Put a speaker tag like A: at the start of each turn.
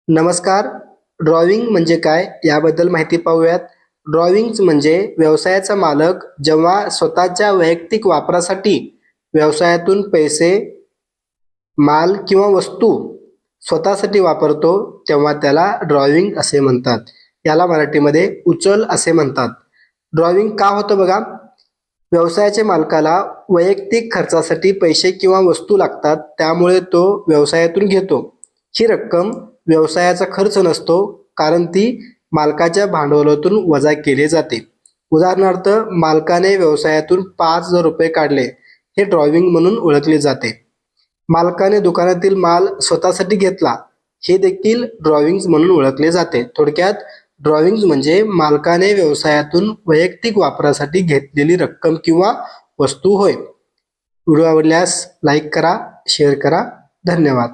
A: नमस्कार. ड्रॉइंग म्हणजे काय याबद्दल माहिती पाहूयात. ड्रॉइंग्ज म्हणजे व्यवसायाचा मालक जेव्हा स्वतःच्या वैयक्तिक वापरासाठी व्यवसायातून पैसे, माल किंवा वस्तू स्वतःसाठी वापरतो तेव्हा त्याला ड्रॉइंग असे म्हणतात. याला मराठीमध्ये उचल असे म्हणतात. ड्रॉइंग का होतं बघा. व्यवसायाच्या मालकाला वैयक्तिक खर्चासाठी पैसे किंवा वस्तू लागतात, त्यामुळे तो व्यवसायातून घेतो. ही रक्कम व्यवसायाचा खर्च नसतो, कारण ती मालकाच्या भांडवलातून वजा केली जाते. उदाहरणार्थ, मालकाने व्यवसायातून 5,000 रुपये काढले, हे ड्रॉइंग म्हणून ओळखले जाते. मालकाने दुकानातील माल स्वतःसाठी घेतला, हे देखील ड्रॉइंग्ज म्हणून ओळखले जाते. थोडक्यात ड्रॉइंग्ज म्हणजे मालकाने व्यवसायातून वैयक्तिक वापरासाठी घेतलेली रक्कम किंवा वस्तू होय. व्हिडिओ आवडल्यास लाईक करा, शेअर करा. धन्यवाद.